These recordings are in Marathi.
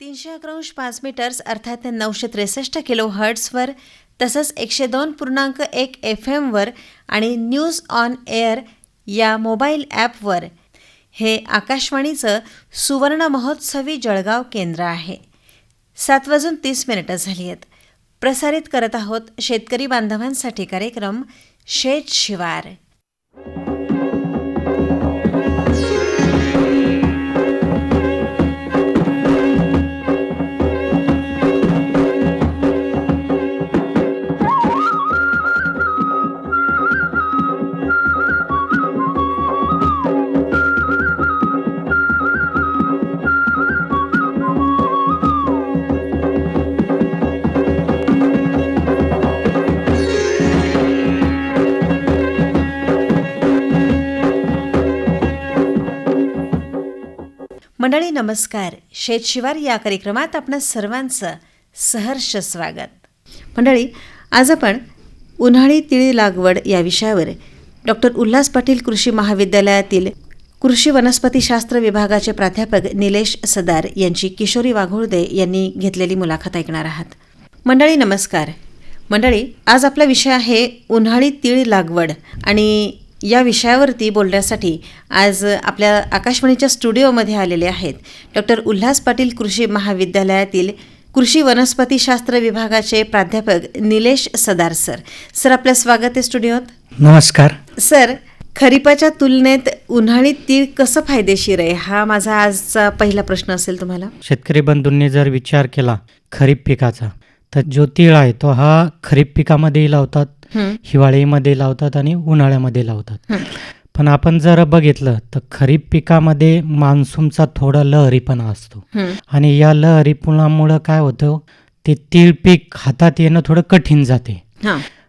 311.5 मीटर्स अर्थात 963 किलो हर्ट्सवर तसंच 102.1 FM वर आणि न्यूज ऑन एअर या मोबाईल ॲपवर हे आकाशवाणीचं सुवर्ण महोत्सवी जळगाव केंद्र आहे. 7:30 झाली आहेत. प्रसारित करत आहोत शेतकरी बांधवांसाठी कार्यक्रम शेत शिवार. मंडळी नमस्कार. शेतशिवार या कार्यक्रमात आपणा सर्वांचं सहर्ष स्वागत. मंडळी आज आपण उन्हाळी तिळी लागवड या विषयावर डॉक्टर उल्हास पाटील कृषी महाविद्यालयातील कृषी वनस्पतीशास्त्र विभागाचे प्राध्यापक निलेश सदार यांची किशोरी वाघोळदे यांनी घेतलेली मुलाखत ऐकणार आहात. मंडळी नमस्कार. मंडळी आज आपला विषय आहे उन्हाळी तीळ लागवड आणि या विषयावरती बोलण्यासाठी आज आपल्या आकाशवाणीच्या स्टुडिओमध्ये आलेले आहेत डॉक्टर उल्हास पाटील कृषी महाविद्यालयातील कृषी वनस्पतीशास्त्र विभागाचे प्राध्यापक निलेश सदार सर. सर आपलं स्वागत आहे स्टुडिओत. नमस्कार सर. खरीपाच्या तुलनेत उन्हाळी तीळ कसं फायदेशीर आहे हा माझा आजचा पहिला प्रश्न असेल तुम्हाला. शेतकरी बंधूंनी जर विचार केला खरीप पिकाचा तर जो तीळ आहे तो हा खरीप पिकामध्ये लावतात, हिवाळीमध्ये लावतात आणि उन्हाळ्यामध्ये लावतात. पण आपण जर बघितलं तर खरीप पिकामध्ये मान्सूनचा थोडा लहरीपणा असतो आणि या लहरीपणामुळं काय होतं ते तीळ पीक हातात येणं थोडं कठीण जाते.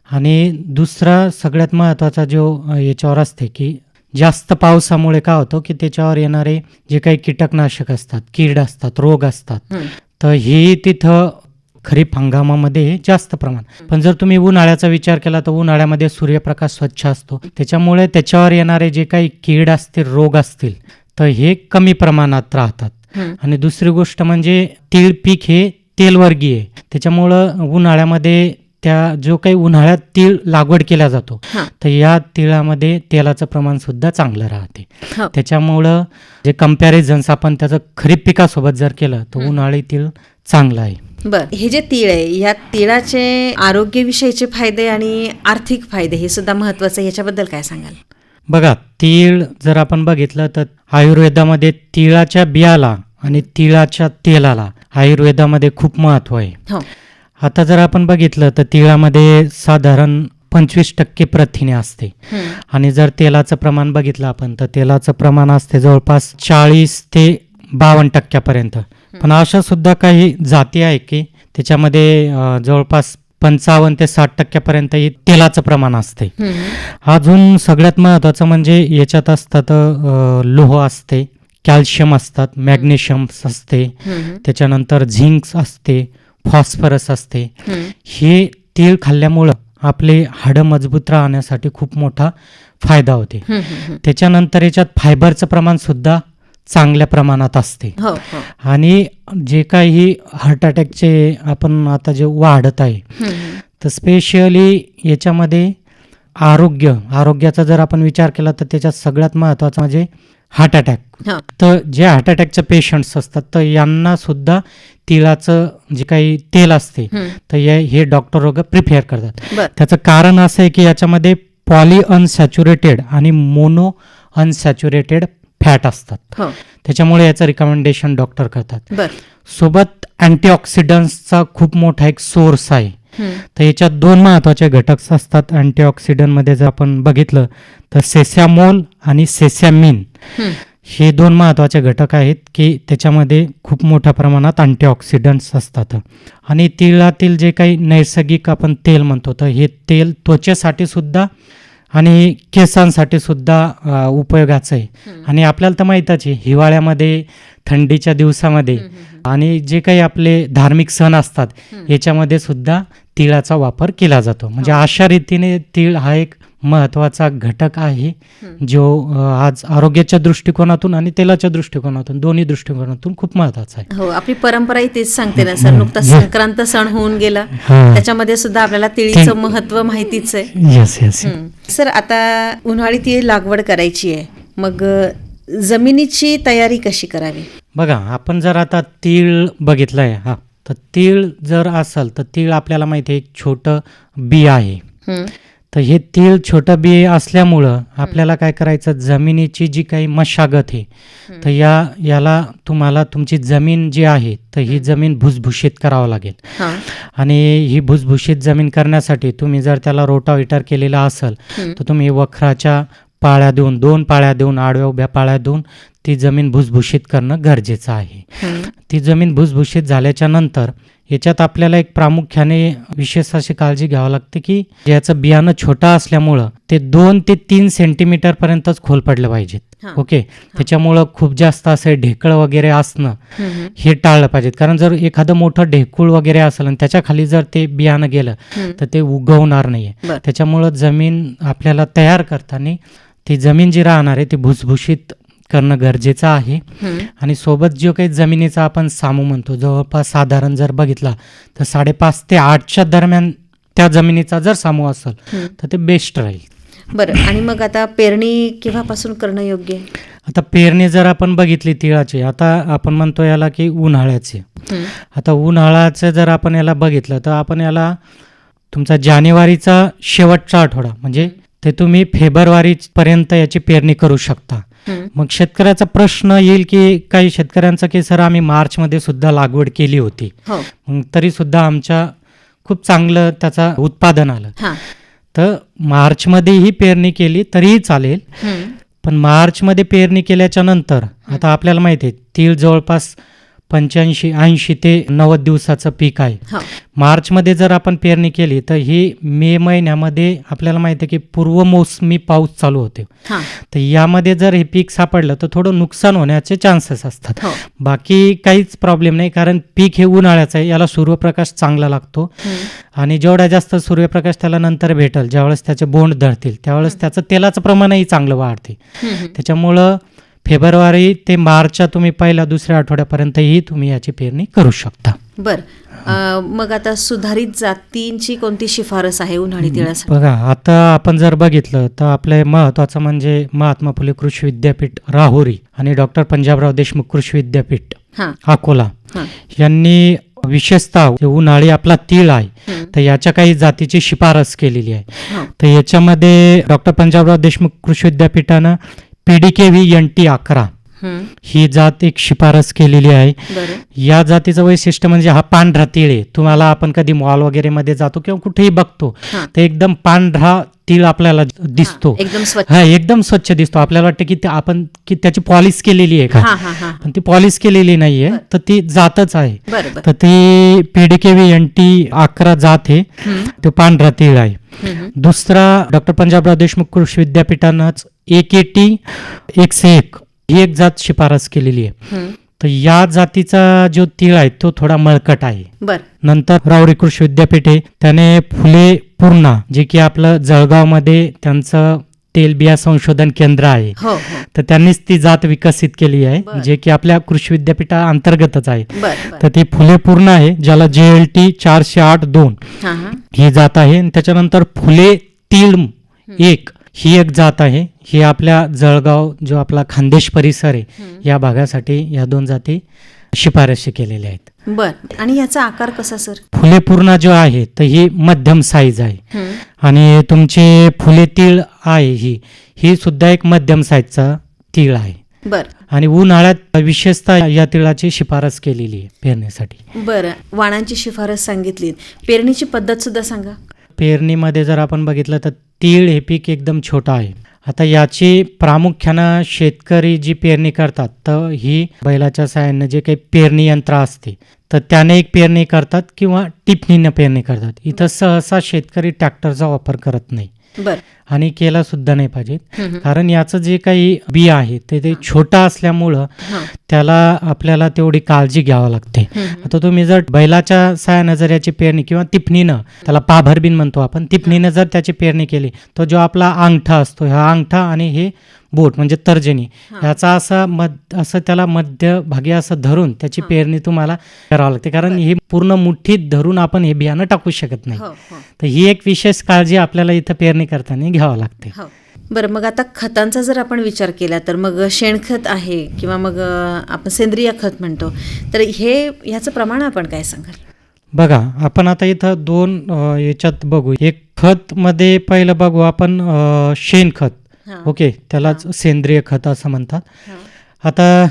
आणि दुसरा सगळ्यात महत्त्वाचा जो याच्यावर असते की जास्त पावसामुळे काय होतं की त्याच्यावर येणारे जे काही कीटकनाशक असतात, कीड असतात, रोग असतात तर हे तिथं खरीप हंगामामध्ये जास्त प्रमाण. पण जर तुम्ही उन्हाळ्याचा विचार केला तर उन्हाळ्यामध्ये सूर्यप्रकाश स्वच्छ असतो त्याच्यामुळे त्याच्यावर येणारे जे काही कीड असतील, रोग असतील तर हे कमी प्रमाणात राहतात. आणि दुसरी गोष्ट म्हणजे तीळ पीक हे तेलवर्गीय त्याच्यामुळं उन्हाळ्यामध्ये त्या जो काही उन्हाळ्यात तीळ लागवड केला जातो तर या तिळामध्ये तेलाचं प्रमाण सुद्धा चांगलं राहते. त्याच्यामुळं जे कम्पॅरिझन्स आपण त्याचं खरीप पिकासोबत जर केलं तर उन्हाळी तीळ चांगलं आहे. बर. हे जे तीळ आहे या तिळाचे आरोग्यविषयीचे फायदे आणि आर्थिक फायदे हे सुद्धा महत्वाचे, ह्याच्याबद्दल काय सांगाल. बघा, तीळ जर आपण बघितलं तर आयुर्वेदामध्ये तिळाच्या बियाला आणि तिळाच्या तेलाला आयुर्वेदामध्ये खूप महत्व आहे. आता जर आपण बघितलं तर तिळामध्ये साधारण 25% प्रथिने असते आणि जर तेलाचं प्रमाण बघितलं आपण तर तेलाचं प्रमाण असते जवळपास 40 ते 52% पण अशा सुद्धा काही जाती आहे की त्याच्यामध्ये जवळपास 55 ते 60% तेलाचं प्रमाण असते. अजून सगळ्यात महत्वाचं म्हणजे याच्यात असतात लोह असते, कॅल्शियम असतात, मॅग्नेशियम असते, त्याच्यानंतर झिंक असते, फॉस्फरस असते. हे तीळ खाल्ल्यामुळं आपले हाडं मजबूत राहण्यासाठी खूप मोठा फायदा होते. त्याच्यानंतर याच्यात फायबरचं प्रमाण सुद्धा चांगल्या प्रमाणात असते. आणि जे काही हार्ट अटॅकचे आपण आता जे वाढत आहे तर स्पेशली याच्यामध्ये आरोग्याचा जर आपण विचार केला तर त्याच्यात सगळ्यात महत्त्वाचं म्हणजे हार्ट अटॅक. तर जे हार्ट अटॅकचे पेशंट्स असतात तर यांना सुद्धा तिळाचं जे काही तेल असते तर हे डॉक्टर वगैरे प्रिफेअर करतात. त्याचं कारण असं आहे की याच्यामध्ये पॉली अनसॅच्युरेटेड आणि मोनो अनसॅच्युरेटेड फॅट असतात त्याच्यामुळे याचं रिकमेंडेशन डॉक्टर करतात. सोबत अँटीऑक्सिडंट्सचा खूप मोठा एक सोर्स आहे. तर याच्यात 2 महत्वाचे घटक असतात अँटीऑक्सिडंटमध्ये. जर आपण बघितलं तर सेसॅमोल आणि सेसॅमिन हे 2 महत्वाचे घटक आहेत की त्याच्यामध्ये खूप मोठ्या प्रमाणात अँटीऑक्सिडंट्स असतात. आणि तिळातील जे काही नैसर्गिक आपण तेल म्हणतो तर हे तेल त्वचेसाठी सुद्धा आणि केसांसाठी सुद्धा उपयोगाचं आहे. आणि आपल्याला तर माहीतच आहे हिवाळ्यामध्ये, थंडीच्या दिवसामध्ये आणि जे काही आपले धार्मिक सण असतात याच्यामध्ये सुद्धा तिळाचा वापर केला जातो. म्हणजे अशा रीतीने तीळ हा एक महत्त्वाचा घटक आहे, जो आज आरोग्याच्या दृष्टिकोनातून आणि तेलाच्या दृष्टिकोनातून, दोन्ही दृष्टिकोनातून खूप महत्त्वाचा आहे. हो, आपली परंपराही तेच सांगते ना सर. नुकताच संक्रांत सण होऊन गेला, हा. त्याच्यामध्ये सुद्धा आपल्याला तिळीचं महत्त्व माहितीच आहे. Yes yes. सर, आता उन्हाळी तीळ लागवड करायची आहे, मग जमिनीची तयारी कशी करावी? बघा, आपण जर आता तीळ बघितलंय, हा, तर तीळ जर असेल तर तीळ आपल्याला माहिती आहे एक छोटं बी आहे. हं, तर हे तीळ छोटं बी असल्यामुळं आपल्याला काय करायचं, जमिनीची जी काही मशागत आहे, तर याला तुम्हाला तुमची जमीन जी आहे तर ही जमीन भुसभुशीत करावं लागेल. हां, आणि ही भुसभुशीत जमीन करण्यासाठी तुम्ही जर त्याला रोटावेटर केलेला असेल तर तुम्ही वखराच्या पाळ्या देऊन, 2 पाळ्या देऊन, आडव्या उभ्या पाळ्या देऊन ती जमीन भुसभुशीत करणं गरजेचं आहे. हं, ती जमीन भुसभुशीत झाल्याच्या नंतर याच्यात आपल्याला एक प्रामुख्याने विशेष अशी काळजी घ्यावी लागते की याचं बियाणं छोटं असल्यामुळं ते 2 ते 3 सेंटीमीटर पर्यंतच खोल पडलं पाहिजेत. हां. ओके, त्याच्यामुळं खूप जास्त असं ढेकळं वगैरे असणं हं, हे टाळलं पाहिजेत. कारण जर एखादं मोठं ढेकूळ वगैरे असेल आणि त्याच्या खाली जर ते बियाणं गेलं हं. तर ते उगवणार नाहीये. बरं. त्याच्यामुळं जमीन आपल्याला तयार करताना ती जमीन जी राहणार आहे ती भुसभुशीत करणं गरजेचं आहे. हं, आणि सोबत जो काही जमिनीचा आपण सामू म्हणतो, जवळपास साधारण जर बघितला तर 5.5 ते 8च्या दरम्यान त्या जमिनीचा जर सामू असेल हं. तर ते बेस्ट राहील. बरं, आणि मग आता पेरणी केव्हापासून करणं योग्य आहे? आता पेरणी जर आपण बघितली तिळाची, आता आपण म्हणतो याला की उन्हाळ्याचे. हं, आता उन्हाळ्याचं जर आपण याला बघितलं तर आपण याला तुमचा जानेवारीचा शेवटचा आठवडा म्हणजे ते तुम्ही फेब्रुवारीपर्यंत याची पेरणी करू शकता. हं. मग शेतकऱ्याचा प्रश्न येईल की काही शेतकऱ्यांचा की सर आम्ही मार्चमध्ये सुद्धा लागवड केली होती, हो, मग तरी सुद्धा आमच्या खूप चांगलं त्याचा उत्पादन आलं. हां, तर मार्चमध्येही पेरणी केली तरीही चालेल, हं, पण मार्चमध्ये पेरणी केल्याच्या नंतर आता आपल्याला माहिती आहे तीळ जवळपास 85-80 ते 90 दिवसाचं पीक आहे. हो, मार्चमध्ये जर आपण पेरणी केली तर ही मे महिन्यामध्ये आपल्याला माहिती आहे की पूर्व मोसमी पाऊस चालू होते. हां, तर यामध्ये जर हे पीक सापडलं तर थोडं नुकसान होण्याचे चान्सेस असतात. हो, बाकी काहीच प्रॉब्लेम नाही, कारण पीक हे उन्हाळ्याचं आहे, याला सूर्यप्रकाश चांगला लागतो. हं, आणि जेवढा जास्त सूर्यप्रकाश त्याला नंतर भेटेल, ज्यावेळेस त्याचे बोंड धरतील त्यावेळेस त्याचं तेलाचं प्रमाणही चांगलं वाढते. हं, हं. त्याच्यामुळं फेब्रुवारी ते मार्चच्या तुम्ही पहिल्या दुसऱ्या आठवड्यापर्यंतही तुम्ही याची पेरणी करू शकता. बरं, मग आता सुधारित जातींची कोणती शिफारस आहे उन्हाळी तिळासाठी? बघा, आता आपण जर बघितलं तर आपले महत्त्वाचं म्हणजे महात्मा फुले कृषी विद्यापीठ राहुरी आणि डॉक्टर पंजाबराव देशमुख कृषी विद्यापीठ हां, अकोला हां, यांनी विशेषतः जे उन्हाळी आपला तीळ आहे हं, तर याच्या काही जातीची शिफारस केलेली आहे. हो, तर याच्यामध्ये डॉक्टर पंजाबराव देशमुख कृषी विद्यापीठानं PDKV NT 11 हं, ही जात एक शिफारस केलेली आहे. बरं, या जातीचं वैशिष्ट्य म्हणजे हा पांढरा तीळ आहे. तुम्हाला आपण कधी मॉल वगैरे मध्ये जातो किंवा कुठेही बघतो हां, तर एकदम पांढरा तीळ आपल्याला दिसतो. एकदम स्वच्छ. हा, एकदम स्वच्छ दिसतो. आपल्याला वाटतं की आपण त्याची पॉलिश केलेली आहे का, हां, हां, हां, पण ती पॉलिश केलेली नाहीये, बरं. तर ती जातच आहे. बरं, बरं, तर ती PDKV NT 11 जात आहे, हं, तो पांढरा तीळ आहे. हं, हं, दुसरा डॉक्टर पंजाबराव देशमुख कृषी विद्यापीठानंच AKT 101 ही एक जात शिफारस केलेली आहे. हं, तर या जातीचा जो तीळ आहे तो थोडा मळकट आहे. बरं, नंतर राहुरी कृषी विद्यापीठ आहे, त्याने फुले पूर्णा जे की आपलं जळगावमध्ये त्यांचं तेलबिया संशोधन केंद्र आहे, हो, हो, तर त्यांनीच ती जात विकसित केली आहे, बरं. जे की आपल्या कृषी विद्यापीठा अंतर्गतच आहे. बरं, बरं, तर ती फुले पूर्ण आहे, ज्याला JLT 408-2 हां, हां, ही जात आहे. आणि त्याच्यानंतर फुले तीळ 1 ही एक जात आहे. ही आपल्या जळगाव जो आपला खानदेश परिसर आहे हं, या भागासाठी या 2 जाती शिफारशी केलेल्या आहेत. बरं, आणि याचा आकार कसा सर? फुले पूर्ण जो आहे तर ही मध्यम साईज आहे. हं, आणि तुमचे फुले तीळ आहे ही सुद्धा एक मध्यम साईजचा तीळ आहे. बरं, आणि उन्हाळ्यात विशेषतः या तिळाची शिफारस केलेली आहे पेरण्यासाठी. बरं, वाणांची शिफारस सांगितली, पेरणीची पद्धत सुद्धा सांगा. पेरणीमध्ये जर आपण बघितलं तर तीळ हे पीक एकदम छोटं आहे. आता याची प्रामुख्यानं शेतकरी जी पेरणी करतात तर ही बैलाच्या साहाय्यानं जे काही पेरणी यंत्र असते तर त्याने एक पेरणी करतात किंवा टिपणीनं पेरणी करतात. इथं सहसा शेतकरी ट्रॅक्टरचा वापर करत नाही. बर. आणि केला सुद्धा नाही पाहिजे. हम्म. कारण याचं जे काही बी आहे ते छोटा असल्यामुळं हा. त्याला आपल्याला तेवढी काळजी घ्यावी लागते. हम्म. आता तुम्ही जर बैलाच्या साहाय्यानं जर याची पेरणी किंवा तिपणीनं, त्याला पाभरबीन म्हणतो आपण, तिपणीनं जर त्याची पेरणी केली तर जो आपला अंगठा असतो, हा अंगठा आणि हे बोट म्हणजे तर्जनी, ह्याचा असं त्याला मध्यभागी असं धरून त्याची पेरणी तुम्हाला करावं लागते. कारण ही पूर्ण मुठीत धरून आपण हे बियाणं टाकू शकत नाही. हो, हो. तर ही एक विशेष काळजी आपल्याला इथं पेरणी करताना घ्यावं लागते. हो. बरं, मग आता खतांचा जर आपण विचार केला तर मग शेणखत आहे किंवा मग आपण सेंद्रिय खत म्हणतो, तर ह्याचं प्रमाण आपण काय सांगाल? बघा, आपण आता इथं दोन याच्यात बघू. एक खत मध्ये पहिलं बघू आपण शेणखत. ओके, त्यालाच सेंद्रिय खत असं म्हणतात. आता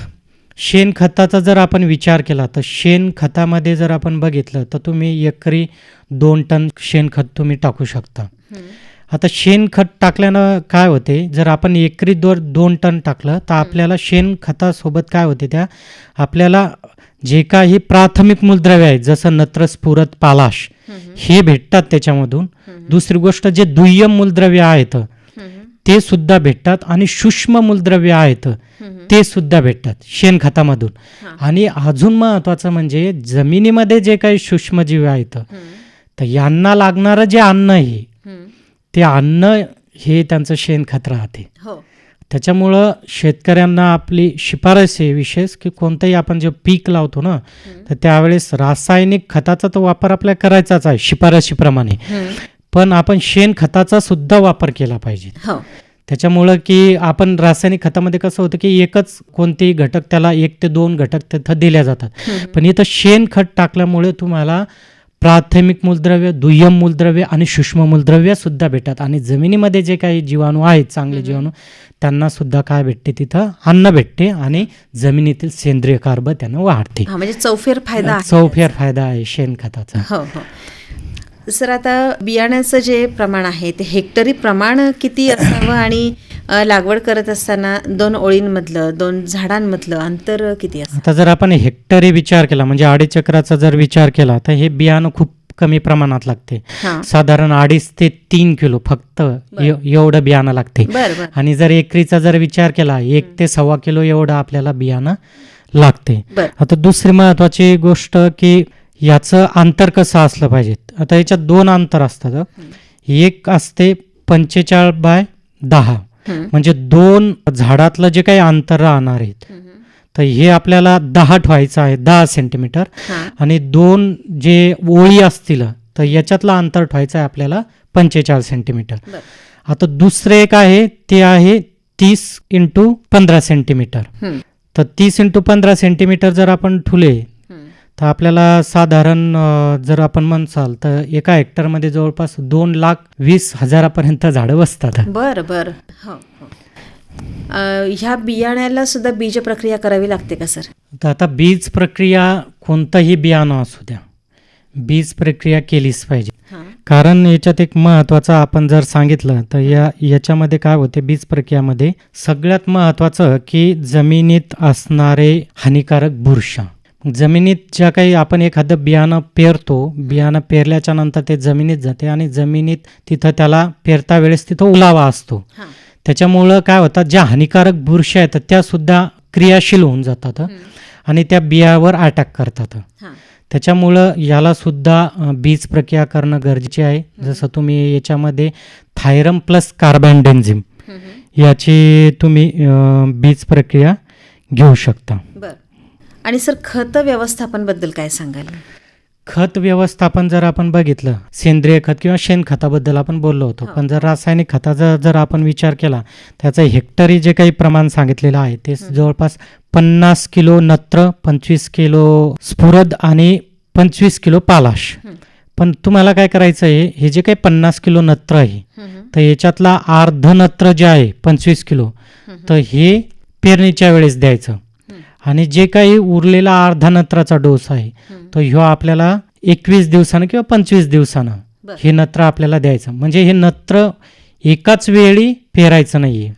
शेणखताचा जर आपण विचार केला तर शेणखतामध्ये जर आपण बघितलं तर तुम्ही एकरी 2 टन शेणखत तुम्ही टाकू शकता. आता शेणखत टाकल्यानं काय होते, जर आपण एकरी 2 टन टाकलं तर आपल्याला शेणखतासोबत काय होते, त्या आपल्याला जे काही प्राथमिक मूलद्रव्य आहेत जसं नत्र, स्फुरद, पालाश हे भेटतात त्याच्यामधून. दुसरी गोष्ट, जे दुय्यम मूलद्रव्य आहेत ते सुद्धा भेटतात आणि सूक्ष्म मूलद्रव्य आहेत ते सुद्धा भेटतात शेणखतामधून. आणि अजून महत्वाचं म्हणजे जमिनीमध्ये जे काही सूक्ष्मजीव आहेत तर यांना लागणारं जे अन्न आहे ते अन्न हे त्यांचं शेणखत राहते. त्याच्यामुळं शेतकऱ्यांना आपली शिफारस आहे विशेष की कोणतंही आपण जे पीक लावतो ना तर त्यावेळेस रासायनिक खताचा तो वापर आपल्याला करायचाच आहे शिफारशीप्रमाणे, पण आपण शेणखताचा सुद्धा वापर केला पाहिजे. त्याच्यामुळं की आपण रासायनिक खतामध्ये कसं होतं की एकच कोणतेही घटक, त्याला 1 ते 2 घटक तिथं दिल्या जातात, पण इथं शेणखत टाकल्यामुळे तुम्हाला प्राथमिक मूलद्रव्य, दुय्यम मूलद्रव्य आणि सूक्ष्म मूलद्रव्य सुद्धा भेटतात. आणि जमिनीमध्ये जे काही जीवाणू आहेत, चांगले जीवाणू, त्यांना सुद्धा काय भेटते, तिथं अन्न भेटते आणि जमिनीतील सेंद्रिय कार्ब त्यांना वाढते. म्हणजे चौफेर फायदा आहे शेणखताचा. हो, हो. सर, आता बियाण्याचं जे प्रमाण आहे ते हेक्टरी प्रमाण किती असावं आणि लागवड करत असताना 2 ओळींमधलं, 2 झाडांमधलं अंतर किती असावं? आता जर आपण हेक्टरी विचार केला म्हणजे 2.5 एकराचा जर विचार केला तर हे बियाणं खूप कमी प्रमाणात लागते. साधारण 2.5 ते 3 किलो फक्त एवढं बियाणं लागते. आणि जर एकरीचा जर विचार केला 1 ते 1.25 किलो एवढं आपल्याला बियाणं लागते. आता दुसरी महत्वाची गोष्ट की याचं अंतर कसं असलं पाहिजे. आता याच्यात 2 अंतर असतात. एक असते 45 बाय 10, म्हणजे 2 झाडातलं जे काही अंतर राहणार आहेत तर हे आपल्याला 10 ठेवायचं आहे, 10 सेंटीमीटर. आणि 2 जे ओळी असतील तर याच्यातलं अंतर ठेवायचं आहे आपल्याला 45 सेंटीमीटर. आता दुसरे एक आहे ते आहे 30 × 15 सेंटीमीटर. तर 30 × 15 सेंटीमीटर जर आपण ठुले तर आपल्याला साधारण जर आपण म्हणसाल तर एका हेक्टरमध्ये जवळपास 2,20,000 झाडं बसतात. बरं. ह्या बियाण्याला सुद्धा बीज प्रक्रिया करावी लागते का सर? तर आता बीज प्रक्रिया कोणतंही बियाणं असू द्या, बीज प्रक्रिया केलीच पाहिजे. कारण याच्यात एक महत्वाचं आपण जर सांगितलं तर याच्यामध्ये काय होते, बीज प्रक्रियामध्ये सगळ्यात महत्वाचं की जमिनीत असणारे हानिकारक बुरशा. जमिनीत ज्या काही आपण एखादं बियाणं पेरतो, बियाणं पेरल्याच्या नंतर ते जमिनीत जाते आणि जमिनीत तिथं त्याला पेरता वेळेस तिथं ओलावा असतो. त्याच्यामुळं काय होतं, ज्या हानिकारक बुरशी आहेत त्या सुद्धा क्रियाशील होऊन जातात आणि त्या बियावर अटॅक करतात. त्याच्यामुळं याला सुद्धा बीज प्रक्रिया करणं गरजेचे आहे. जसं तुम्ही याच्यामध्ये थायरम प्लस कार्बॅन्डेन्झिम याची तुम्ही बीज प्रक्रिया घेऊ शकता. आणि सर, खत व्यवस्थापन बद्दल काय सांगाल? खत व्यवस्थापन जर आपण बघितलं, सेंद्रिय खत किंवा शेणखताबद्दल आपण बोललो होतो, पण जर रासायनिक खताचा जर आपण विचार केला त्याचं हेक्टरी जे काही प्रमाण सांगितलेलं आहे ते जवळपास 50 किलो नत्र, 25 किलो स्फुरद आणि 25 किलो पालाश. पण तुम्हाला काय करायचं आहे, हे जे काही 50 किलो नत्र आहे तर याच्यातला अर्ध नत्र जे आहे 25 किलो तर हे पेरणीच्या वेळेस द्यायचं. आणि जे काही उरलेला अर्धा नत्राचा डोस आहे तो ह्यो आपल्याला 21 दिवसानं किंवा 25 दिवसानं हे नत्र आपल्याला द्यायचं. म्हणजे हे नत्र एकाच वेळी पेरायचं नाहीये,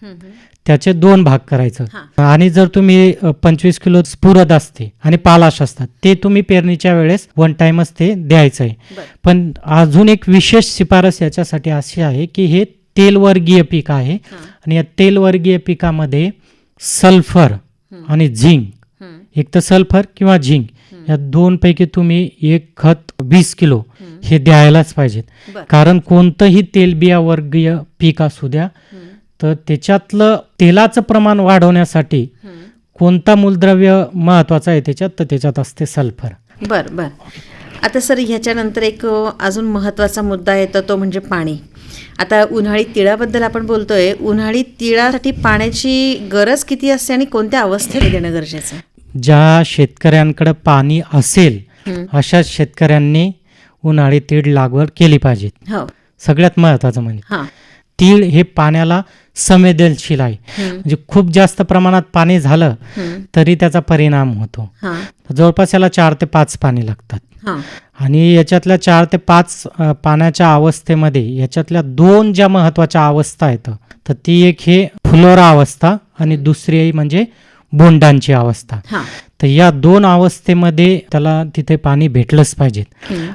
त्याचे 2 भाग करायचं. आणि जर तुम्ही 25 किलो स्फुरद असते आणि पालाश असतात ते तुम्ही पेरणीच्या वेळेस 1 टाइमच ते द्यायचं आहे. पण अजून एक विशेष शिफारस याच्यासाठी अशी आहे की हे तेलवर्गीय पीक आहे आणि या तेलवर्गीय पिकामध्ये सल्फर आणि झिंक, एक तर सल्फर किंवा झिंक या दोनपैकी तुम्ही एक खत 20 किलो हे द्यायलाच पाहिजेत. कारण कोणतंही तेलबिया वर्गीय पीक असू द्या तर त्याच्यातलं तेलाचं प्रमाण वाढवण्यासाठी कोणता मूलद्रव्य महत्वाचं आहे त्याच्यात, तर त्याच्यात असते सल्फर. बर. आता सर ह्याच्यानंतर एक अजून महत्त्वाचा मुद्दा येतो तो म्हणजे पाणी. आता उन्हाळी तिळाबद्दल आपण बोलतोय. उन्हाळी तिळासाठी पाण्याची गरज किती असते आणि कोणत्या अवस्थेत देणं गरजेचं आहे? ज्या शेतकऱ्यांकडे पाणी असेल अशा शेतकऱ्यांनी उन्हाळी तीळ लागवड केली पाहिजे. हो. सगळ्यात महत्वाचं म्हणजे तीळ हे पाण्याला संवेदनशील आहे. म्हणजे खूप जास्त प्रमाणात पाणी झालं तरी त्याचा परिणाम होतो. जवळपास याला 4 ते 5 पाणी लागतात. आणि याच्यातल्या 4 ते 5 पाण्याच्या अवस्थेमध्ये याच्यातल्या 2 ज्या महत्वाच्या अवस्था आहेत तर ती एक हे फुलोरा अवस्था आणि दुसरी म्हणजे बोंडांची अवस्था. तर या 2 अवस्थेमध्ये त्याला तिथे पाणी भेटलंच पाहिजे.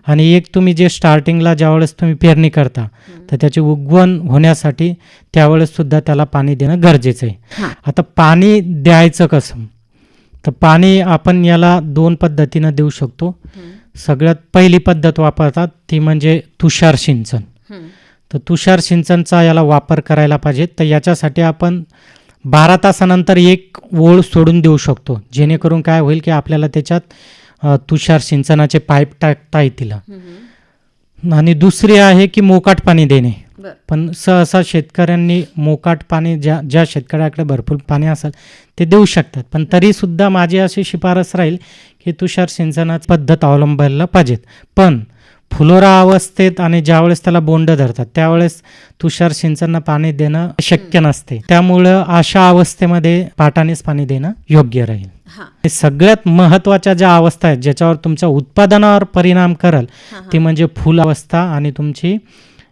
आणि एक तुम्ही जे स्टार्टिंगला ज्यावेळेस तुम्ही पेरणी करता तर त्याचे उगवण होण्यासाठी त्यावेळेस सुद्धा त्याला पाणी देणं गरजेचं आहे. आता पाणी द्यायचं कसं, तर पाणी आपण याला 2 पद्धतीनं देऊ शकतो. सगळ्यात पहिली पद्धत वापरतात ती म्हणजे तुषार सिंचन. तर तुषार सिंचनचा याला वापर करायला पाहिजे. तर याच्यासाठी आपण 12 तासानंतर एक ओळ सोडून देऊ शकतो, जेणेकरून काय होईल की आपल्याला त्याच्यात तुषार सिंचनाचे पाईप टाकता येतील. आणि दुसरी आहे की मोकाट पाणी देणे. पण सहसा शेतकऱ्यांनी मोकाट पाणी ज्या शेतकऱ्याकडे भरपूर पाणी असेल ते देऊ शकतात. पण तरी सुद्धा माझी अशी शिफारस राहील की तुषार सिंचनाची पद्धत अवलंबायला पाहिजेत. पण फुलोरा अवस्थेत आणि ज्यावेळेस त्याला बोंड धरतात त्यावेळेस तुषार सिंचनाला पाणी देणं शक्य नसते. त्यामुळं अशा अवस्थेमध्ये पाटानेच पाणी देणं योग्य राहील. सगळ्यात महत्वाच्या ज्या अवस्था आहेत ज्याच्यावर तुमच्या उत्पादनावर परिणाम करेल ती म्हणजे फुल अवस्था आणि तुमची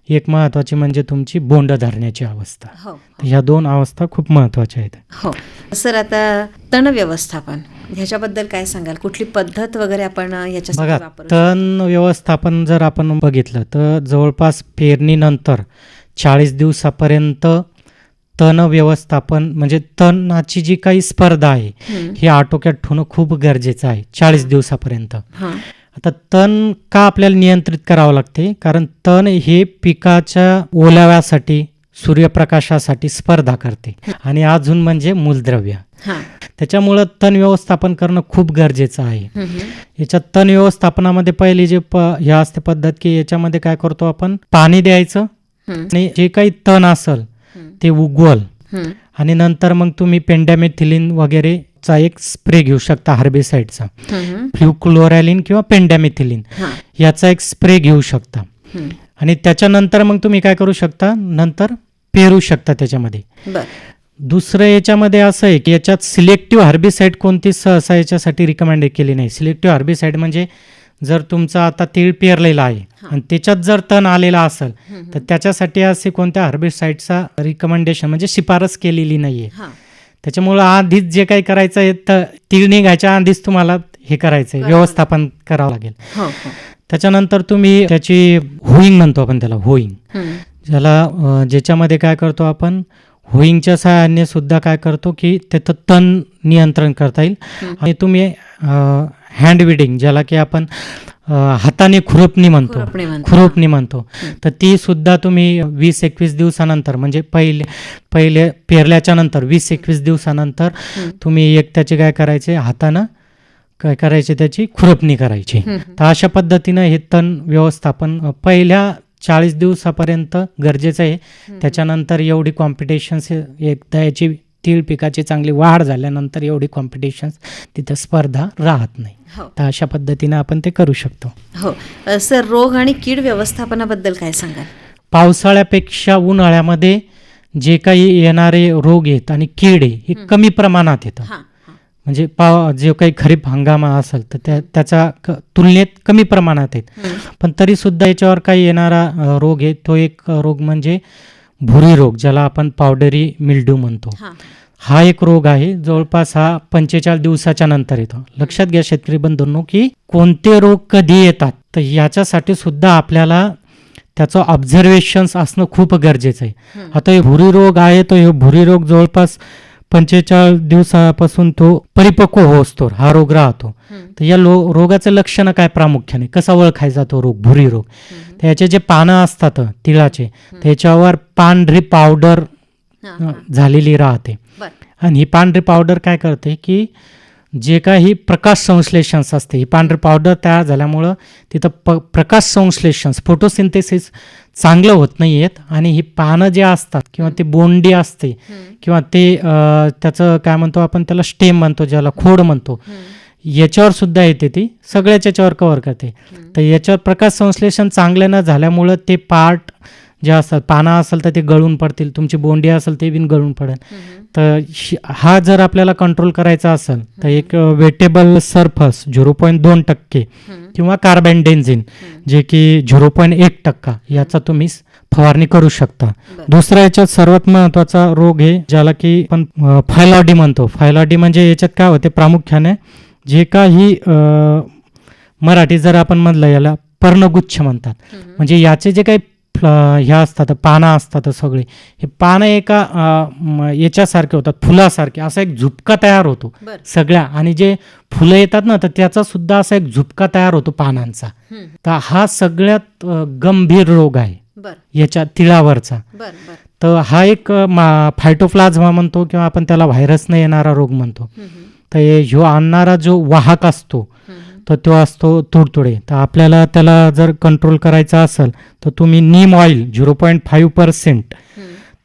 एक महत्वाची म्हणजे तुमची बोंड धरण्याची अवस्था. ह्या 2 अवस्था खूप महत्वाच्या आहेत. हो सर. आता तण व्यवस्थापन ह्याच्याबद्दल काय सांगाल? कुठली पद्धत वगैरे आपण याच्यासाठी वापरू? तण व्यवस्थापन जर आपण बघितलं तर जवळपास पेरणीनंतर 40 दिवसापर्यंत तण व्यवस्थापन म्हणजे तणाची जी काही स्पर्धा आहे ही आटोक्यात ठेवणं खूप गरजेचं आहे 40 दिवसापर्यंत. आता तण का आपल्याला नियंत्रित करावं लागते, कारण तण हे पिकाच्या ओलाव्यासाठी सूर्यप्रकाशासाठी स्पर्धा करते आणि अजून म्हणजे मूलद्रव्य. त्याच्यामुळं तण व्यवस्थापन करणं खूप गरजेचं आहे. याच्यात तण व्यवस्थापनामध्ये पहिली जे हे असते पद्धत की याच्यामध्ये काय करतो आपण, पाणी द्यायचं आणि जे काही तण असेल ते उगवल आणि नंतर मग तुम्ही पेंडॅमेथिलिन वगैरे चा एक स्प्रे घेऊ शकता हर्बिसाइडचा, फ्ल्युक्लोरॅलिन किंवा पेंडॅमेथिलिन याचा एक स्प्रे घेऊ शकता. आणि त्याच्यानंतर मग तुम्ही काय करू शकता, नंतर पेरू शकता त्याच्यामध्ये. दुसरं याच्यामध्ये असं आहे की याच्यात सिलेक्टिव्ह हर्बिसाइड कोणती सहसा याच्यासाठी रिकमेंड केली नाही. सिलेक्टिव्ह हर्बिसाइड म्हणजे जर तुमचा आता तीळ पेरलेला आहे आणि त्याच्यात जर तण आलेला असेल तर त्याच्यासाठी असे कोणत्या हर्बिसाइडचा रिकमेंडेशन म्हणजे शिफारस केलेली नाहीये. त्याच्यामुळं आधीच जे काही करायचं आहे तर तीळ निघायच्या आधीच तुम्हाला हे करायचंय, व्यवस्थापन करावं लागेल. त्याच्यानंतर तुम्ही त्याची होईंग म्हणतो आपण त्याला, होईंग ज्याला ज्याच्यामध्ये काय करतो आपण होईंगच्या सहाय्याने सुद्धा काय करतो की त्याचं तण नियंत्रण करता येईल. आणि तुम्ही हँड विडिंग ज्याला की आपण हाताने खुरपणी म्हणतो तर ती सुद्धा तुम्ही 20-21 दिवसानंतर म्हणजे पहिले पेरल्याच्या नंतर 20-21 दिवसानंतर तुम्ही एक त्याचे काय करायचे, हातानं काय करायचे त्याची खुरपणी करायची. तर अशा पद्धतीनं हे तण व्यवस्थापन पहिल्या 40 दिवसापर्यंत गरजेचं आहे. त्याच्यानंतर एवढी कॉम्पिटिशन्स एकदा याची तीळ पिकाची चांगली वाढ झाल्यानंतर एवढी कॉम्पिटिशन्स तिथं स्पर्धा राहत नाही. तर अशा पद्धतीनं आपण ते करू शकतो. हो सर. रोग आणि कीड व्यवस्थापनाबद्दल काय सांगाल? पावसाळ्यापेक्षा उन्हाळ्यामध्ये जे काही येणारे रोग आहेत आणि कीड हे कमी प्रमाणात येतं. म्हणजे जे काही खरीप हंगाम असेल तर त्याच्या तुलनेत कमी प्रमाणात आहेत. पण तरी सुद्धा याच्यावर काही येणारा रोग आहे तो एक रोग म्हणजे भुरी रोग ज्याला आपण पावडरी मिल्ड्यू म्हणतो. हा एक रोग आहे. जवळपास हा 45 दिवसाच्या नंतर येतो. लक्षात घ्या शेतकरी बंधूंनो की कोणते रोग कधी येतात तर याच्यासाठी सुद्धा आपल्याला त्याचं ऑब्झर्वेशन्स असणं खूप गरजेचं आहे. आता हे भुरी रोग आहे, तर हे भुरी रोग जवळपास 45 दिवसापासून तो परिपक्व होतो हा रोग राहतो. तर या रोगाचं लक्षण काय प्रामुख्याने, कसा ओळखायचा तो रोग, भुरी रोग? त्याचे जे पानं असतात तिळाचे, त्याच्यावर पांढरी पावडर झालेली राहते. आणि ही पांढरी पावडर काय करते की जे काही प्रकाश संश्लेषण असते, ही पांढरी पावडर तयार झाल्यामुळं तिथं प्रकाश संश्लेषण, फोटोसिंथेसिस चांगलं होत नाही आहेत. आणि ही पानं जे असतात किंवा ती बोंडी असते किंवा ते त्याचं काय म्हणतो आपण, त्याला स्टेम म्हणतो, ज्याला खोड म्हणतो, याच्यावर सुद्धा येते, ती सगळ्याच याच्यावर कव्हर करते. तर याच्यावर प्रकाश संश्लेषण चांगलं न झाल्यामुळं ते पार्ट जे असतात, पानं असेल तर ते गळून पडतील, तुमची बोंडी असेल ते बिन गळून पडेल. तर हा जर आपल्याला कंट्रोल करायचा असेल तर एक वेटेबल सरफस 0.2% किंवा कार्बेंडेन्झिन जे की 0.1% याचा तुम्ही फवारणी करू शकता. दुसरा याच्यात सर्वात महत्वाचा रोग आहे ज्याला की आपण फायलॉडी म्हणतो. फायलॉडी म्हणजे याच्यात काय होते, प्रामुख्याने जे काही मराठी जर आपण म्हणलं याला पर्णगुच्छ म्हणतात. म्हणजे याचे जे काही ह्या असतात, पानं असतात सगळे, हे पानं एका याच्यासारखे होतात, फुलासारखे. असा एक झुपका तयार होतो सगळ्या, आणि जे फुलं येतात ना, तर त्याचा सुद्धा असा एक झुपका तयार होतो पानांचा. तर हा सगळ्यात गंभीर रोग आहे याच्या तिळावरचा. तर हा एक फायटोप्लाझ्मा म्हणतो किंवा आपण त्याला व्हायरसने येणारा रोग म्हणतो. तर ह्यो आणणारा जो वाहक असतो तर तो असतो तुडतुडे. तर आपल्याला त्याला जर कंट्रोल करायचा असेल तर तुम्ही नीम ऑइल 0.5%,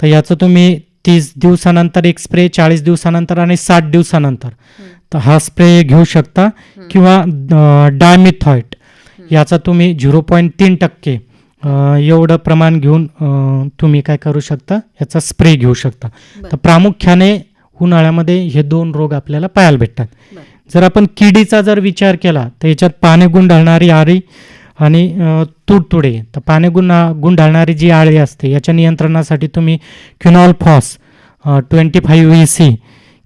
तर याचं तुम्ही 30 दिवसानंतर एक स्प्रे, 40 दिवसानंतर आणि 60 दिवसानंतर तर हा स्प्रे घेऊ शकता. किंवा डायमिथॉइट याचा तुम्ही 0.3% एवढं प्रमाण घेऊन तुम्ही काय करू शकता, याचा स्प्रे घेऊ शकता. तर प्रामुख्याने उन्हाळ्यामध्ये हे 2 रोग आपल्याला पाहायला भेटतात. जर आपण किडीचा जर विचार केला तर याच्यात पाने गुंडाळणारी आळी आणि तुडतुडे. तर पाने गुंडाळणारी जी आळी असते याच्या नियंत्रणासाठी तुम्ही क्विनॉल-फॉस 25 EC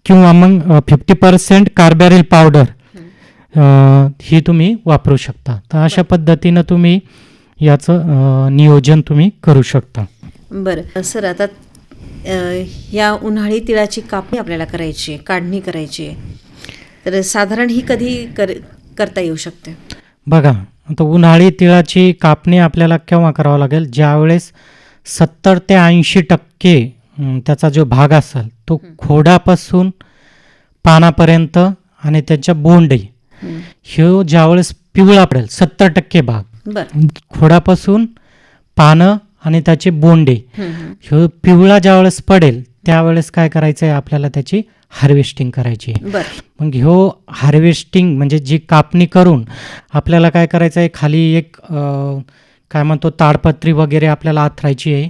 किंवा मग 50% कार्बॅरिल पावडर ही तुम्ही वापरू शकता. तर अशा पद्धतीनं तुम्ही याचं नियोजन तुम्ही करू शकता. बरं सर, आता या उन्हाळी तिळाची कापणी आपल्याला करायची आहे, काढणी करायची आहे, तर साधारण ही कधी करता येऊ शकते? बघा, आता उन्हाळी तिळाची कापणी आपल्याला केव्हा करावं लागेल, ज्यावेळेस 70 ते 80% त्याचा जो भाग असेल तो खोडापासून पानापर्यंत आणि त्याच्या बोंडी ह्यो ज्यावेळेस पिवळा पडेल, 70% भाग खोडापासून पानं आणि त्याचे बोंडे ह्यो पिवळा ज्यावेळेस पडेल त्यावेळेस काय करायचं आहे, आपल्याला त्याची हार्वेस्टिंग करायची आहे. मग ह्यो हार्वेस्टिंग म्हणजे जी कापणी करून आपल्याला काय करायचं आहे, खाली एक काय म्हणतो ताडपत्री वगैरे आपल्याला आथरायची आहे.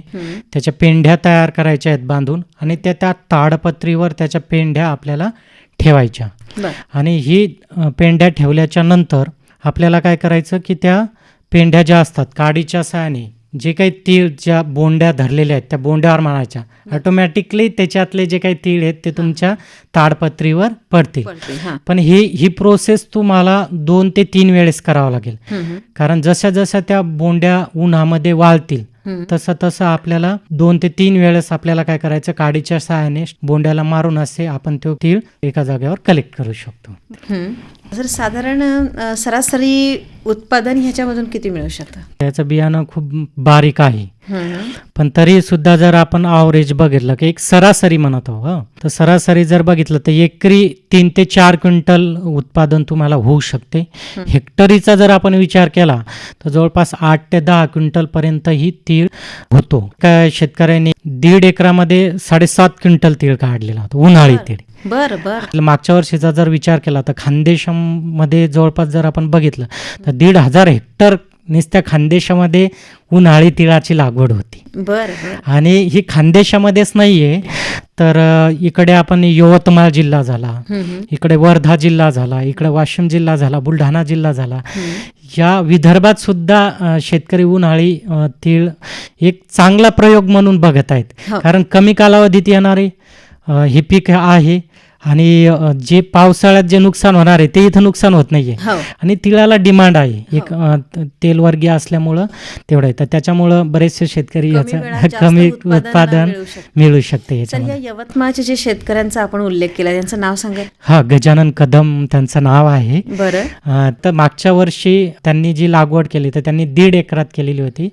त्याच्या पेंढ्या तयार करायच्या आहेत बांधून, आणि त्या ताडपत्रीवर त्याच्या पेंढ्या आपल्याला ठेवायच्या. आणि ही पेंढ्या ठेवल्याच्या नंतर आपल्याला काय करायचं की त्या पेंढ्या ज्या असतात काडीच्या सहाय्याने जे काही तीळ ज्या बोंड्या धरलेल्या आहेत त्या बोंड्यावर मारायच्या, ऑटोमॅटिकली त्याच्यातले जे काही तीळ आहेत ते तुमच्या ताडपत्रीवर पडतील. पण ही प्रोसेस तुम्हाला 2 ते 3 वेळेस करावं लागेल. कारण जशा जशा त्या बोंड्या उन्हामध्ये वाळतील तसं तसं आपल्याला 2 ते 3 वेळेस आपल्याला काय करायचं, काडीच्या सहाय्याने बोंड्याला मारून असे आपण तो तीळ एका जागेवर कलेक्ट करू शकतो. सर, साधारण सरासरी उत्पादन ह्याच्यामधून किती मिळू शकतं? त्याचं बियाणं खूप बारीक आहे, पण तरी सुद्धा जर आपण ॲव्हरेज बघितलं की एक सरासरी म्हणत आहोत, तर सरासरी जर बघितलं तर एकरी 3 ते 4 क्विंटल उत्पादन तुम्हाला होऊ शकते. हेक्टरीचा जर आपण विचार केला तर जवळपास 8 ते 10 क्विंटल पर्यंत ही तीळ होतो. काय शेतकऱ्यांनी 1.5 एकरामध्ये 7.5 क्विंटल तीळ काढलेला होता, उन्हाळी तीळ. मागच्या वर्षीचा जर विचार केला तर खानदेशामध्ये जवळपास जर आपण बघितलं तर 1,500 हेक्टर नुसत्या खानदेशामध्ये उन्हाळी तिळाची लागवड होती. आणि ही खानदेशामध्येच नाहीये, तर इकडे आपण यवतमाळ जिल्हा झाला, इकडे वर्धा जिल्हा झाला, इकडे वाशिम जिल्हा झाला, बुलढाणा जिल्हा झाला, या विदर्भात सुद्धा शेतकरी उन्हाळी तीळ एक चांगला प्रयोग म्हणून बघत आहेत. कारण कमी कालावधीत येणारे हे पीक आहे आणि जे पावसाळ्यात जे नुकसान होणार आहे ते इथं नुकसान होत नाहीये. हो आणि तिळाला डिमांड आहे एक तेलवर्गीय असल्यामुळं तेवढं आहे. तर त्याच्यामुळं बरेचसे शेतकरी कमी वेळात याचं जास्त कमी उत्पादन उत्पादन मिळू शकतं. मिळू शकते तर या याच्यामध्ये. यवतमाळचे जे शेतकऱ्यांचा आपण उल्लेख केला त्यांचं नाव सांगा. हा, गजानन कदम त्यांचं नाव आहे. बरं. तर मागच्या वर्षी त्यांनी जी लागवड केली तर त्यांनी 1.5 एकरात केलेली होती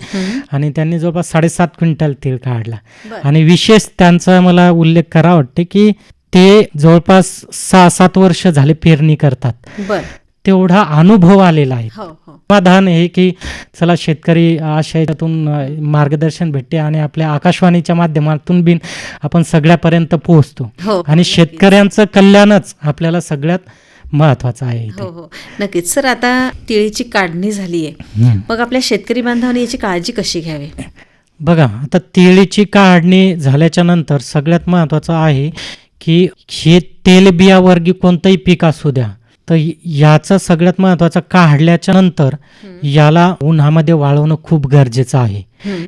आणि त्यांनी जवळपास 7.5 क्विंटल तीळ काढला. बरं. आणि विशेष त्यांचा मला उल्लेख करावा वाटते की ते जवळपास 6-7 वर्ष झाले पेरणी करतात. बरं. तेवढा अनुभव आलेला आहे. हो हो समाधान आहे की चला शेतकरी अशा याच्यातून मार्गदर्शन भेटते आणि आपल्या आकाशवाणीच्या माध्यमातून बिन आपण सगळ्यापर्यंत पोहोचतो. हो आणि नक्कीच. शेतकऱ्यांचं कल्याणच आपल्याला सगळ्यात महत्वाचं आहे इथे. हो हो नक्कीच. सर, आता तिळीची काढणी झाली आहे, हम्म. मग आपल्या शेतकरी बांधवांनी याची काळजी कशी घ्यावी? बघा, आता तिळीची काढणी झाल्याच्या नंतर सगळ्यात महत्वाचं आहे की हे तेलबियावर्गी कोणतंही पीक असू द्या, तर याचं सगळ्यात महत्वाचं काढल्याच्या नंतर याला उन्हामध्ये वाळवणं खूप गरजेचं आहे.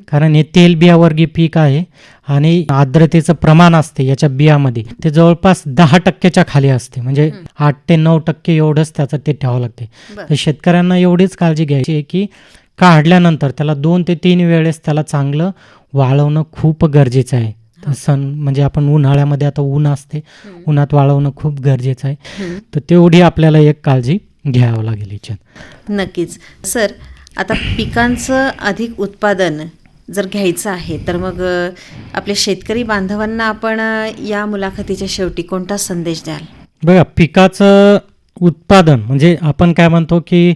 कारण हे तेलबियावर्गी पीक आहे आणि आर्द्रतेचं प्रमाण असते याच्या बियामध्ये ते जवळपास 10% खाली असते. म्हणजे 8 ते 9% एवढंच त्याचं ते ठेवावं लागते. बरं. तर शेतकऱ्यांना एवढीच काळजी घ्यायची आहे की काढल्यानंतर त्याला 2 ते 3 वेळेस त्याला चांगलं वाळवणं खूप गरजेचं आहे. सण म्हणजे आपण उन्हाळ्यामध्ये आता ऊन असते, उन्हात वाळवणं खूप गरजेचं आहे. तर तेवढी आपल्याला एक काळजी घ्यावं लागेल याच्यात. नक्कीच. सर, आता पिकांचं अधिक उत्पादन जर घ्यायचं आहे तर मग आपल्या शेतकरी बांधवांना आपण या मुलाखतीच्या शेवटी कोणता संदेश द्याल? बघा, पिकाचं उत्पादन म्हणजे आपण काय म्हणतो की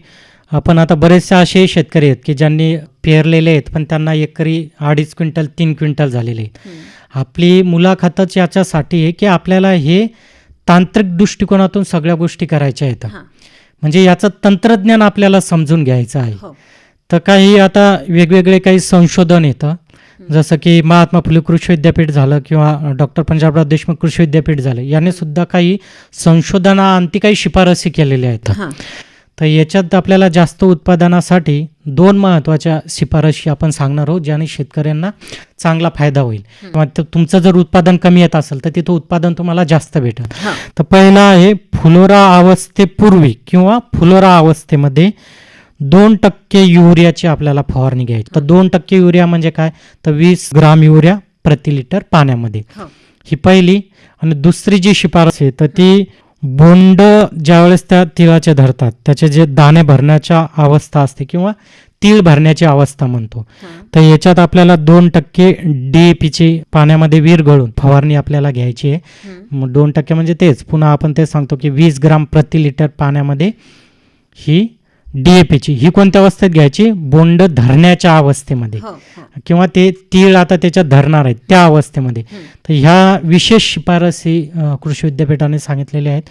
आपण आता बरेचसे असे शेतकरी आहेत की ज्यांनी पेरलेले आहेत पण त्यांना एकरी 2.5 क्विंटल 3 क्विंटल झालेले आहेत. आपली मुलाखतच याच्यासाठी आहे की आपल्याला हे तांत्रिक दृष्टिकोनातून सगळ्या गोष्टी करायच्या आहेत. म्हणजे याचं तंत्रज्ञान आपल्याला समजून घ्यायचं आहे. हो. तर काही आता वेगवेगळे काही संशोधन येतं, जसं की महात्मा फुले कृषी विद्यापीठ झालं किंवा डॉक्टर पंजाबराव देशमुख कृषी विद्यापीठ झालं, याने सुद्धा काही संशोधनाअंती काही शिफारसी केलेल्या आहेत. हां. तर याच्यात आपल्याला जास्त उत्पादनासाठी 2 महत्त्वाच्या शिफारशी आपण सांगणार आहोत, ज्याने शेतकऱ्यांना चांगला फायदा होईल. किंवा तुमचं जर उत्पादन कमी येत असेल तर तिथं उत्पादन तुम्हाला जास्त भेटेल. हां. तर पहिला आहे फुलोरा अवस्थेपूर्वी किंवा फुलोरा अवस्थेमध्ये 2% युरियाची आपल्याला फवारणी घ्यायची. तर 2% युरिया म्हणजे काय, तर 20 ग्राम युरिया प्रति लिटर पाण्यामध्ये. हो. ही पहिली. आणि दुसरी जी शिफारस आहे तर ती बोंड ज्यावेळेस त्या तिळाचे धरतात त्याचे जे दाणे भरण्याच्या अवस्था असते किंवा तीळ भरण्याची अवस्था म्हणतो, तर याच्यात आपल्याला 2% DAPची पाण्यामध्ये विरघळून फवारणी आपल्याला घ्यायची आहे. मग 2% म्हणजे तेच पुन्हा आपण ते सांगतो की 20 ग्राम प्रति लिटर पाण्यामध्ये ही DAPची ही कोणत्या अवस्थेत घ्यायची, बोंड धरण्याच्या अवस्थेमध्ये हो, हो. किंवा ते तीळ आता त्याच्यात धरणार आहेत त्या अवस्थेमध्ये. तर ह्या विशेष शिफारसी कृषी विद्यापीठाने सांगितलेल्या आहेत.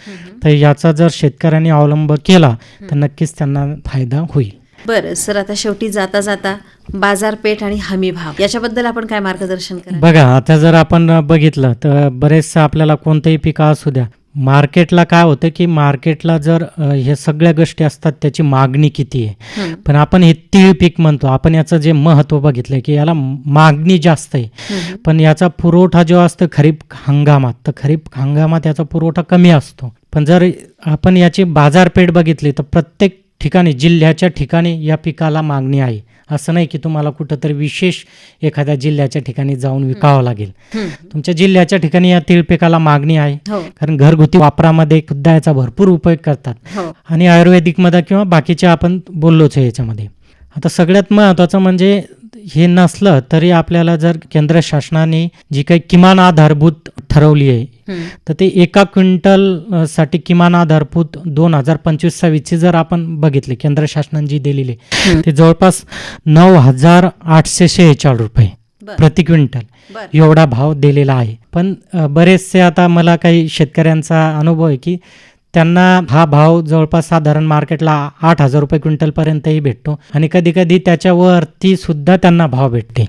तर याचा जर शेतकऱ्यांनी अवलंब केला तर नक्कीच त्यांना फायदा होईल. बरं सर, आता शेवटी जाता जाता बाजारपेठ आणि हमी भाव याच्याबद्दल आपण काय मार्गदर्शन करा? बघा, आता जर आपण बघितलं तर बरेचसं आपल्याला कोणतंही पीक असू द्या, मार्केटला काय होतं की मार्केटला जर हे सगळ्या गोष्टी असतात त्याची मागणी किती आहे. पण आपण हे तीळ पीक म्हणतो, आपण याचं जे महत्त्व बघितलंय की याला मागणी जास्त आहे पण याचा पुरवठा जो असतो खरीप हंगामात, तर खरीप हंगामात याचा पुरवठा कमी असतो. पण जर आपण याची बाजारपेठ बघितली तर प्रत्येक ठिकाणी जिल्ह्याच्या ठिकाणी या पिकाला मागणी आहे. असं नाही की तुम्हाला कुठंतरी विशेष एखाद्या जिल्ह्याच्या ठिकाणी जाऊन विकावं लागेल. तुमच्या जिल्ह्याच्या ठिकाणी या तीळ पिकाला मागणी आहे. हो. कारण घरगुती वापरामध्ये सुद्धा याचा भरपूर उपयोग करतात. हो. आणि आयुर्वेदिकमध्ये किंवा बाकीच्या आपण बोललोच आहे याच्यामध्ये. आता सगळ्यात महत्त्वाचं म्हणजे हे नसलं तरी आपल्याला जर केंद्र शासनाने जी काही किमान आधारभूत ठरवली आहे तर ते 1 क्विंटल साठी किमान आधारभूत 2025-26 जर आपण बघितले केंद्र शासनाने जी दिलेली ते जवळपास 9,846 रुपये प्रति क्विंटल बरं. एवढा भाव दिलेला आहे. पण बरेचसे आता मला काही शेतकऱ्यांचा अनुभव आहे की त्यांना हा भाव जवळपास साधारण मार्केटला 8,000 रुपये क्विंटलपर्यंतही भेटतो आणि कधी कधी त्याच्यावरती सुद्धा त्यांना भाव भेटते.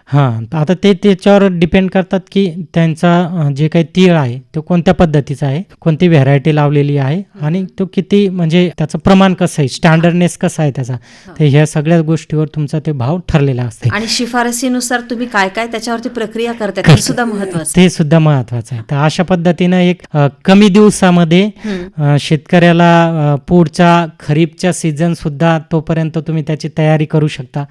हां, आता ते त्याच्यावर डिपेंड करतात की त्यांचा जे काही तीळ आहे तो कोणत्या पद्धतीचा आहे, कोणती व्हेरायटी लावलेली आहे आणि तो किती म्हणजे त्याचं प्रमाण कसं आहे, स्टँडर्डनेस कसा आहे त्याचा, तर ह्या सगळ्या गोष्टीवर तुमचा ते भाव ठरलेला असते. आणि शिफारसीनुसार तुम्ही काय काय त्याच्यावरती प्रक्रिया करतात ते सुद्धा महत्वाचं. ते सुद्धा महत्वाचं आहे. तर अशा पद्धतीनं एक कमी दिवसामध्ये शेतकऱ्याला पुढच्या खरीपच्या सीझन सुद्धा तोपर्यंत तुम्ही त्याची तयारी करू शकता.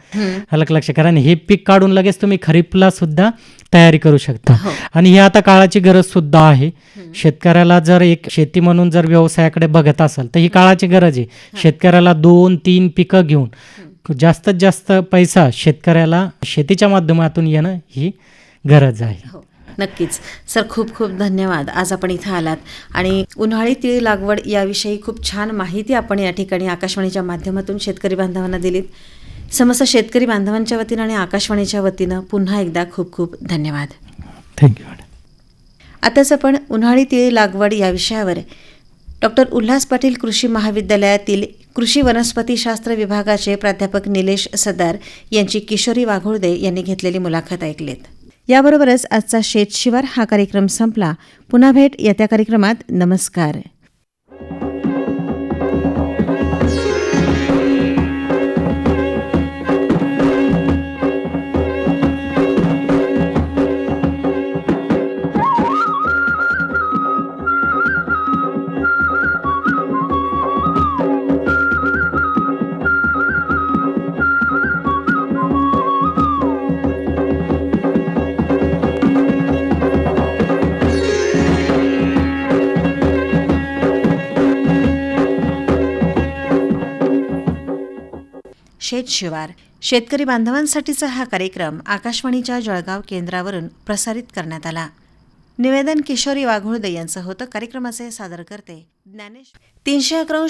अलग लक्ष करा, आणि हे पीक काढून लगेच तुम्ही खरीपला सुद्धा तयारी करू शकता. आणि ही आता काळाची गरज सुद्धा आहे. शेतकऱ्याला जर एक शेती म्हणून जर व्यवसायाकडे बघत असाल तर ही काळाची गरज आहे. शेतकऱ्याला 2-3 पिकं घेऊन जास्तीत जास्त पैसा शेतकऱ्याला शेतीच्या माध्यमातून येणं ही गरज आहे. नक्कीच सर, खूप खूप धन्यवाद. आज आपण इथं आलात आणि उन्हाळी तीळ लागवड याविषयी खूप छान माहिती आपण या ठिकाणी आकाशवाणीच्या माध्यमातून शेतकरी बांधवांना दिलीत. समस्त शेतकरी बांधवांच्या वतीनं आणि आकाशवाणीच्या वतीनं पुन्हा एकदा खूप खूप धन्यवाद. Thank you madam. आताच आपण उन्हाळी तीळ लागवड या विषयावर डॉक्टर उल्हास पाटील कृषी महाविद्यालयातील कृषी वनस्पतीशास्त्र विभागाचे प्राध्यापक निलेश सदार यांची किशोरी वाघोळदे यांनी घेतलेली मुलाखत ऐकलीत. याबरोबरच आजचा शेत शिवार हा कार्यक्रम संपला. पुन्हा भेट येत्या कार्यक्रमात. नमस्कार. शेत शिवार शेतकरी बांधवांसाठीचा हा कार्यक्रम आकाशवाणीच्या जळगाव केंद्रावरून प्रसारित करण्यात आला. निवेदन किशोरी वाघोळदे यांचं होतं. कार्यक्रमाचे सादर करते ज्ञानेश. 311